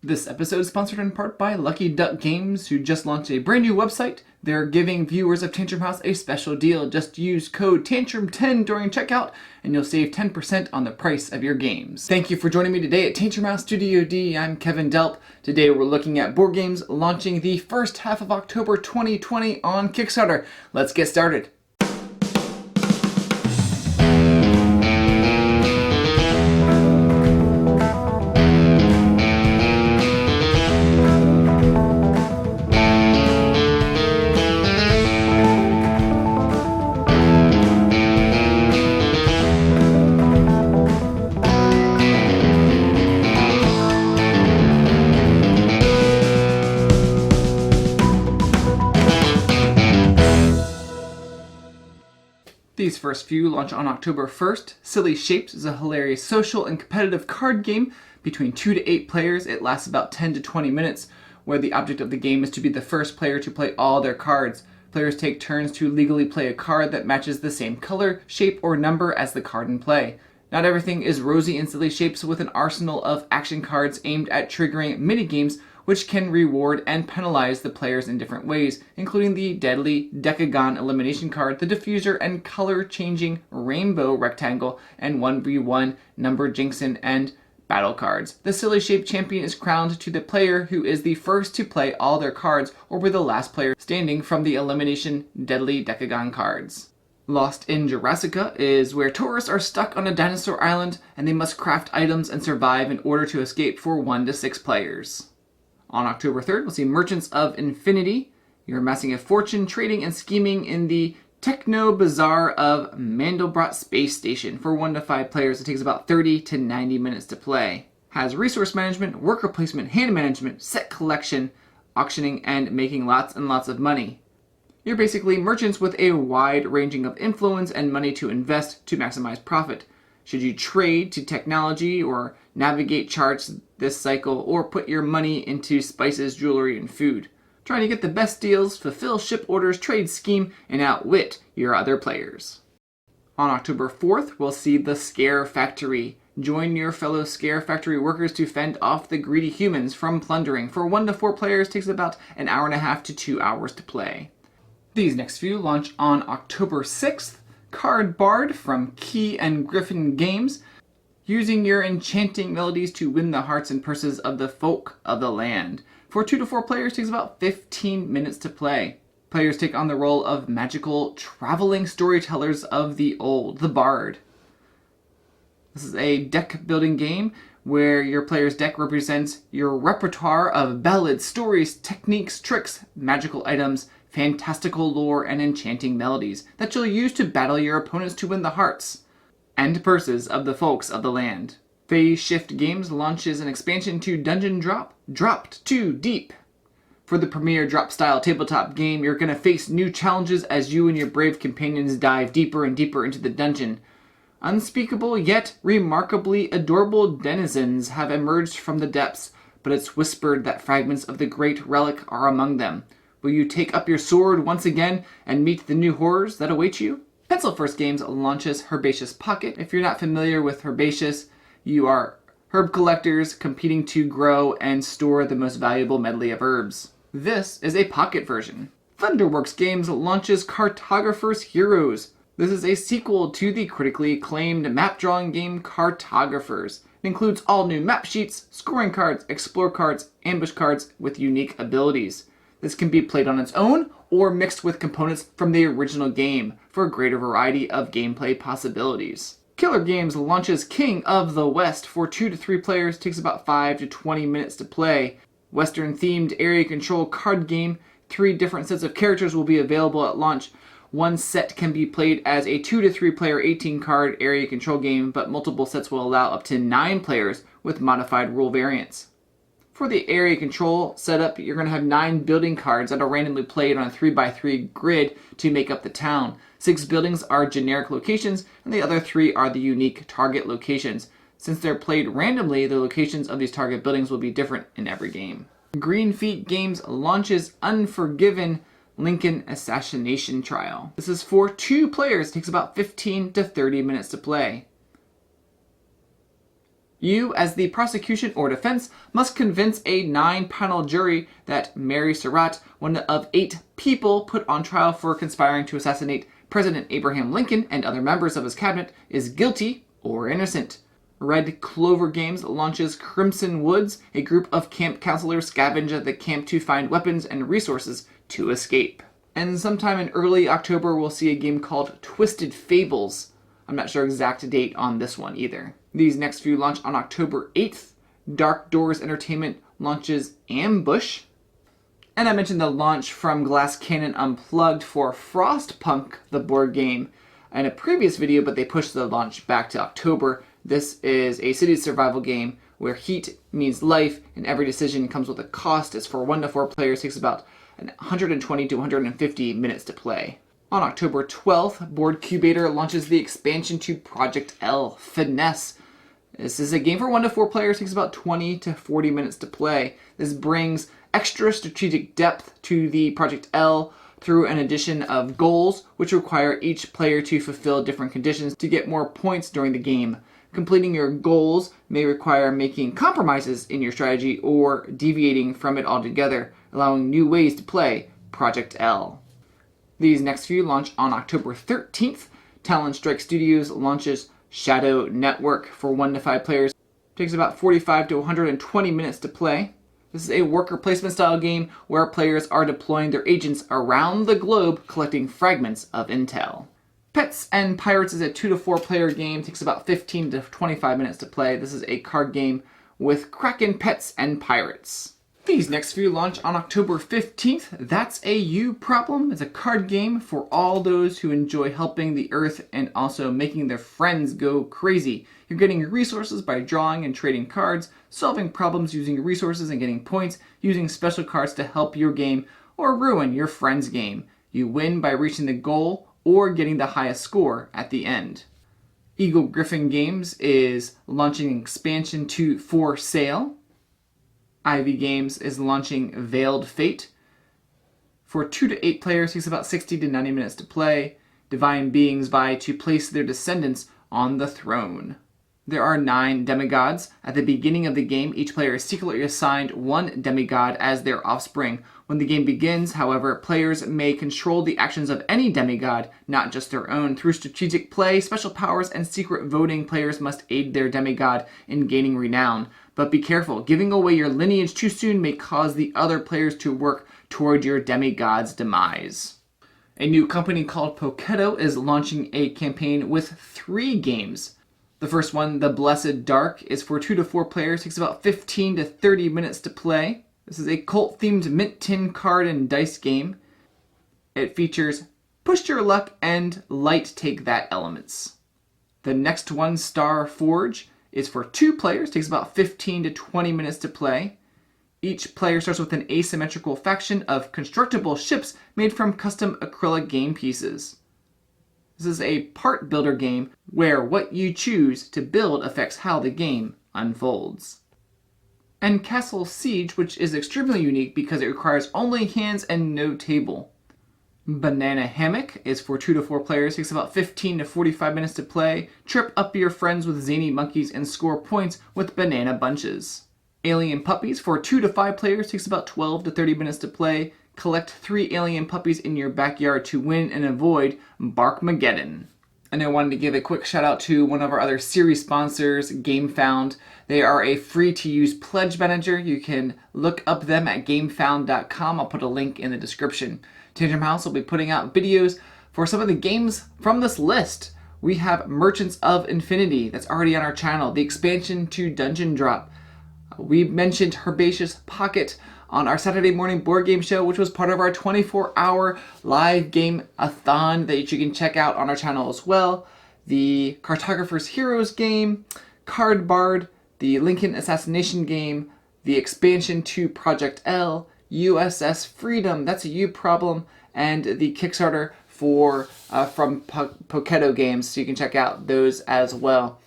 This episode is sponsored in part by Lucky Duck Games, who just launched a brand new website. They're giving viewers of Tantrum House a special deal. Just use code TANTRUM10 during checkout, and you'll save 10% on the price of your games. Thank you for joining me today at Tantrum House Studio D. I'm Kevin Delp. Today we're looking at board games launching the first half of October 2020 on Kickstarter. Let's get started. These first few launch on October 1st. Silly Shapes is a hilarious social and competitive card game between 2 to 8 players. It lasts about 10 to 20 minutes, where the object of the game is to be the first player to play all their cards. Players take turns to legally play a card that matches the same color, shape, or number as the card in play. Not everything is rosy in Silly Shapes, with an arsenal of action cards aimed at triggering minigames which can reward and penalize the players in different ways, including the deadly Decagon elimination card, the diffuser and color-changing rainbow rectangle, and 1v1 number jinxin and battle cards. The Silly Shape champion is crowned to the player who is the first to play all their cards, or be the last player standing from the elimination deadly Decagon cards. Lost in Jurassica is where tourists are stuck on a dinosaur island and they must craft items and survive in order to escape for 1 to 6 players. On October 3rd, we'll see Merchants of Infinity. You're amassing a fortune, trading and scheming in the Techno Bazaar of Mandelbrot Space Station. For 1 to 5 players, it takes about 30 to 90 minutes to play. Has resource management, worker placement, hand management, set collection, auctioning, and making lots and lots of money. You're basically merchants with a wide ranging of influence and money to invest to maximize profit. Should you trade to technology or navigate charts this cycle, or put your money into spices, jewelry, and food? Trying to get the best deals, fulfill ship orders, trade scheme, and outwit your other players. On October 4th, we'll see The Scare Factory. Join your fellow Scare Factory workers to fend off the greedy humans from plundering. For 1 to 4 players, it takes about an hour and a half to 2 hours to play. These next few launch on October 6th. Card Bard from Key and Griffin Games. Using your enchanting melodies to win the hearts and purses of the folk of the land. For 2 to 4 players, it takes about 15 minutes to play. Players take on the role of magical traveling storytellers of the old, the Bard. This is a deck building game where your player's deck represents your repertoire of ballads, stories, techniques, tricks, magical items, fantastical lore, and enchanting melodies that you'll use to battle your opponents to win the hearts and purses of the folks of the land. Phase Shift Games launches an expansion to Dungeon Drop, Dropped Too Deep. For the premier drop-style tabletop game, you're going to face new challenges as you and your brave companions dive deeper and deeper into the dungeon. Unspeakable yet remarkably adorable denizens have emerged from the depths, but it's whispered that fragments of the great relic are among them. Will you take up your sword once again and meet the new horrors that await you? Pencil First Games launches Herbaceous Pocket. If you're not familiar with Herbaceous, you are herb collectors competing to grow and store the most valuable medley of herbs. This is a pocket version. Thunderworks Games launches Cartographers Heroes. This is a sequel to the critically acclaimed map drawing game Cartographers. It includes all new map sheets, scoring cards, explore cards, ambush cards with unique abilities. This can be played on its own or mixed with components from the original game for a greater variety of gameplay possibilities. Killer Games launches King of the West. For 2 to 3 players, it takes about 5 to 20 minutes to play. Western-themed area control card game. 3 different sets of characters will be available at launch. One set can be played as a 2 to 3 player 18-card area control game, but multiple sets will allow up to 9 players with modified rule variants. For the area control setup, you're going to have 9 building cards that are randomly played on a 3x3 grid to make up the town. 6 buildings are generic locations, and the other 3 are the unique target locations. Since they're played randomly, the locations of these target buildings will be different in every game. Green Feet Games launches Unforgiven Lincoln Assassination Trial. This is for 2 players. It takes about 15 to 30 minutes to play. You, as the prosecution or defense, must convince a 9-panel jury that Mary Surratt, one of 8 people put on trial for conspiring to assassinate President Abraham Lincoln and other members of his cabinet, is guilty or innocent. Red Clover Games launches Crimson Woods. A group of camp counselors scavenge at the camp to find weapons and resources to escape. And sometime in early October, we'll see a game called Twisted Fables. I'm not sure exact date on this one either. These next few launch on October 8th. Dark Doors Entertainment launches Ambush. And I mentioned the launch from Glass Cannon Unplugged for Frostpunk, the board game, in a previous video, but they pushed the launch back to October. This is a city survival game where heat means life, and every decision comes with a cost. It's for 1 to 4 players, takes about 120 to 150 minutes to play. On October 12th, Boardcubator launches the expansion to Project L, Finesse. This is a game for 1 to 4 players, takes about 20 to 40 minutes to play. This brings extra strategic depth to the Project L through an addition of goals, which require each player to fulfill different conditions to get more points during the game. Completing your goals may require making compromises in your strategy or deviating from it altogether, allowing new ways to play Project L. These next few launch on October 13th. Talon Strike Studios launches Shadow Network for 1 to 5 players. It takes about 45 to 120 minutes to play. This is a worker placement style game where players are deploying their agents around the globe collecting fragments of intel. Pets and Pirates is a 2 to 4 player game. It takes about 15 to 25 minutes to play. This is a card game with Kraken pets and pirates. These next few launch on October 15th. That's a You Problem. It's a card game for all those who enjoy helping the earth and also making their friends go crazy. You're getting resources by drawing and trading cards, solving problems using resources and getting points, using special cards to help your game or ruin your friend's game. You win by reaching the goal or getting the highest score at the end. Eagle Griffin Games is launching an expansion to For Sale. Ivy Games is launching Veiled Fate. For 2 to 8 players, it takes about 60 to 90 minutes to play. Divine beings vie to place their descendants on the throne. There are 9 demigods. At the beginning of the game, each player is secretly assigned 1 demigod as their offspring. When the game begins, however, players may control the actions of any demigod, not just their own. Through strategic play, special powers, and secret voting, players must aid their demigod in gaining renown. But be careful, giving away your lineage too soon may cause the other players to work toward your demigod's demise. A new company called Poketto is launching a campaign with 3 games. The first one, The Blessed Dark, is for 2 to 4 players, takes about 15 to 30 minutes to play. This is a cult-themed mint tin card and dice game. It features push your luck and light take that elements. The next one, Star Forge, is for 2 players, takes about 15 to 20 minutes to play. Each player starts with an asymmetrical faction of constructible ships made from custom acrylic game pieces. This is a part builder game where what you choose to build affects how the game unfolds. And Castle Siege, which is extremely unique because it requires only hands and no table. Banana Hammock is for 2 to 4 players, takes about 15 to 45 minutes to play. Trip up your friends with zany monkeys and score points with banana bunches. Alien Puppies for 2 to 5 players, takes about 12 to 30 minutes to play. Collect 3 alien puppies in your backyard to win and avoid Barkmageddon. And I wanted to give a quick shout out to one of our other series sponsors, GameFound. They are a free-to-use pledge manager. You can look up them at gamefound.com. I'll put a link in the description. Tantrum House will be putting out videos for some of the games from this list. We have Merchants of Infinity that's already on our channel, the expansion to Dungeon Drop. We mentioned Herbaceous Pocket on our Saturday morning board game show, which was part of our 24-hour live game-a-thon that you can check out on our channel as well. The Cartographers Heroes game, Card Bard, the Lincoln Assassination game, the expansion to Project L, USS Freedom, that's a You Problem, and the Kickstarter from Poketto Games, so you can check out those as well.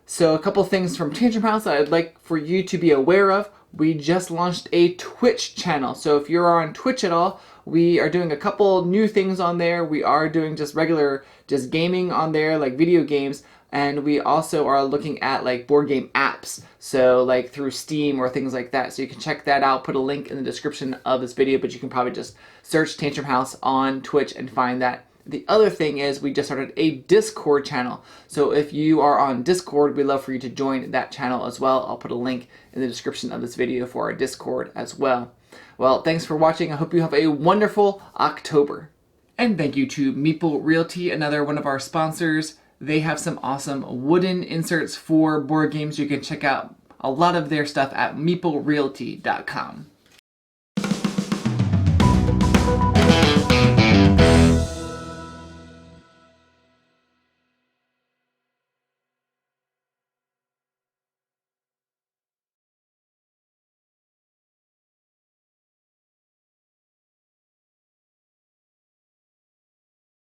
So a couple things from Tantrum House that I'd like for you to be aware of. We just launched a Twitch channel, so if you're on Twitch at all, we are doing a couple new things on there. We are doing just gaming on there, like video games, And we also are looking at like board game apps, so like through Steam or things like that. So you can check that out. Put a link in the description of this video, but you can probably just search Tantrum House on Twitch and find that. The other thing is we just started a Discord channel. So if you are on Discord, we'd love for you to join that channel as well. I'll put a link in the description of this video for our Discord as well. Well, thanks for watching. I hope you have a wonderful October. And thank you to Meeple Realty, another one of our sponsors. They have some awesome wooden inserts for board games. You can check out a lot of their stuff at meeplerealty.com.